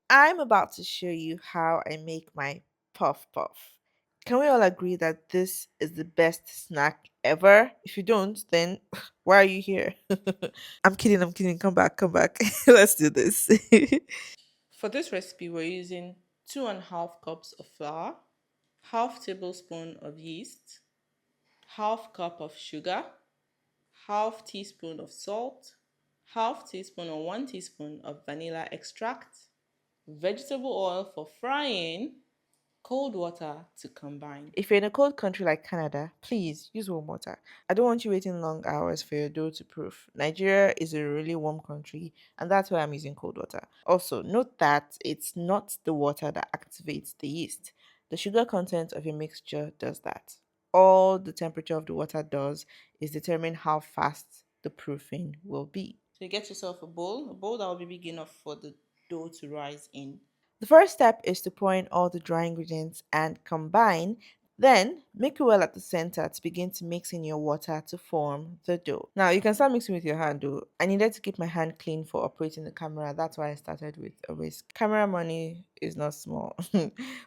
I'm about to show you how I make my puff puff. Can we all agree that this is the best snack ever? If you don't, then why are you here? I'm kidding. Come back, come back. Let's do this. For this recipe, we're using 2.5 cups of flour, half tablespoon of yeast, half cup of sugar, half teaspoon of salt, half teaspoon or 1 teaspoon of vanilla extract, vegetable oil for frying, cold water to combine. If you're in a cold country like Canada, please use warm water. I don't want you waiting long hours for your dough to proof. Nigeria is a really warm country, and that's why I'm using cold water. Also, note that it's not the water that activates the yeast. The sugar content of your mixture does that. All the temperature of the water does is determine how fast the proofing will be. So you get yourself a bowl that will be big enough for the dough to rise in. The first step is to pour in all the dry ingredients and combine. Then make a well at the center to begin to mix in your water to form the dough. Now you can start mixing with your hand though. I needed to keep my hand clean for operating the camera. That's why I started with a whisk. Camera money is not small.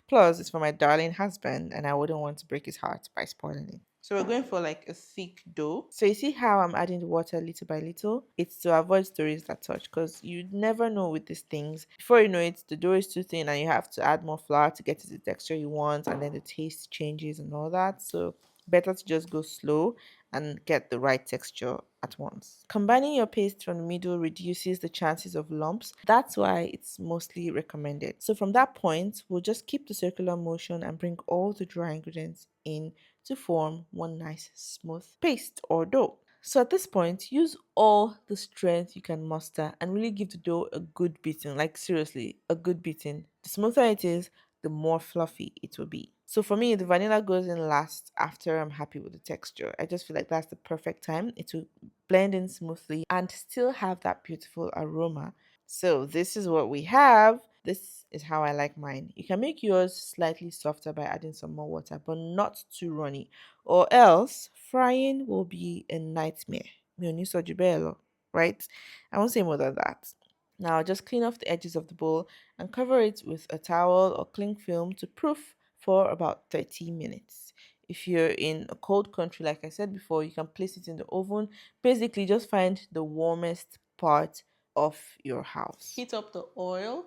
Plus, it's for my darling husband, and I wouldn't want to break his heart by spoiling it. So we're going for like a thick dough. So you see how I'm adding the water little by little? It's to avoid stories that touch because you never know with these things. Before you know it, the dough is too thin and you have to add more flour to get to the texture you want and then the taste changes and all that. So better to just go slow and get the right texture at once. Combining your paste from the middle reduces the chances of lumps. That's why it's mostly recommended. So from that point, we'll just keep the circular motion and bring all the dry ingredients in to form one nice smooth paste or dough. So at this point, use all the strength you can muster and really give the dough a good beating. Like seriously, a good beating. The smoother it is, the more fluffy it will be. So for me, the vanilla goes in last after I'm happy with the texture. I just feel like that's the perfect time. It will blend in smoothly and still have that beautiful aroma. So this is what we have. This is how I like mine. You can make yours slightly softer by adding some more water, but not too runny, or else frying will be a nightmare. Mi ò ní sọ jù bẹ́ẹ̀ lọ, right? I won't say more than that. Now just clean off the edges of the bowl and cover it with a towel or cling film to proof for about 30 minutes. If you're in a cold country, like I said before, you can place it in the oven. Basically, just find the warmest part of your house. Heat up the oil.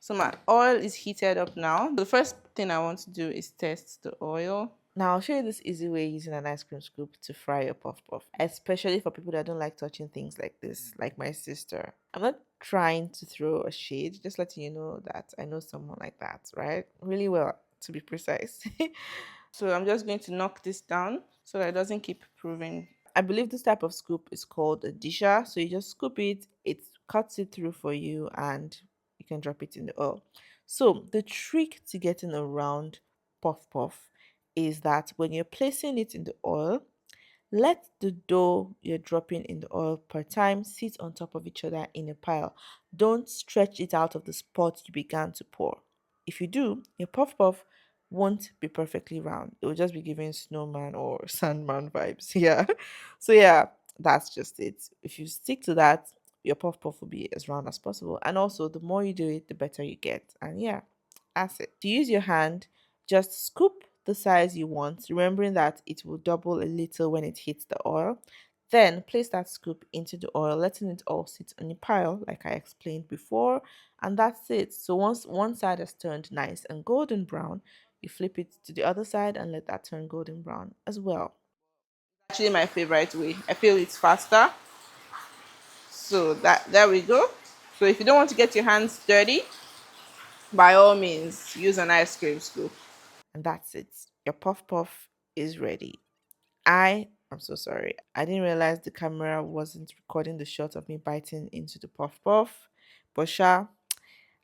So my oil is heated up now. The first thing I want to do is test the oil. Now I'll show you this easy way using an ice cream scoop to fry your puff puff, especially for people that don't like touching things like this, like my sister. I'm not trying to throw a shade, just letting you know that I know someone like that, right? Really well, to be precise. So I'm just going to knock this down so that it doesn't keep proving. I believe this type of scoop is called a disher. So you just scoop it, it cuts it through for you, and you can drop it in the oil. So the trick to getting a round puff puff is that when you're placing it in the oil, let the dough you're dropping in the oil per time sit on top of each other in a pile. Don't stretch it out of the spot you began to pour. If you do, your puff puff won't be perfectly round. It will just be giving snowman or sandman vibes. Yeah. So yeah, that's just it. If you stick to that, your puff puff will be as round as possible. And also the more you do it, the better you get. And yeah, that's it. To use your hand, just scoop the size you want, remembering that it will double a little when it hits the oil. Then place that scoop into the oil, letting it all sit on a pile, like I explained before, and that's it. So once one side has turned nice and golden brown, you flip it to the other side and let that turn golden brown as well. Actually, my favorite way. I feel it's faster. So that there we go. So if you don't want to get your hands dirty, by all means, use an ice cream scoop. And that's it. Your puff puff is ready. I'm so sorry. I didn't realize the camera wasn't recording the shot of me biting into the puff puff. But sha,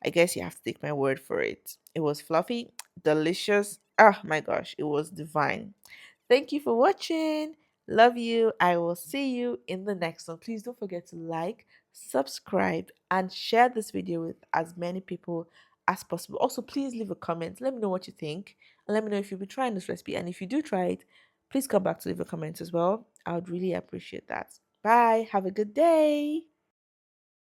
I guess you have to take my word for it. It was fluffy, delicious. Oh my gosh, it was divine. Thank you for watching. Love you. I will see you in the next one. Please don't forget to like, subscribe, and share this video with as many people as possible. Also, please leave a comment. Let me know what you think. And let me know if you'll be trying this recipe. And if you do try it, please come back to leave a comment as well. I would really appreciate that. Bye. Have a good day.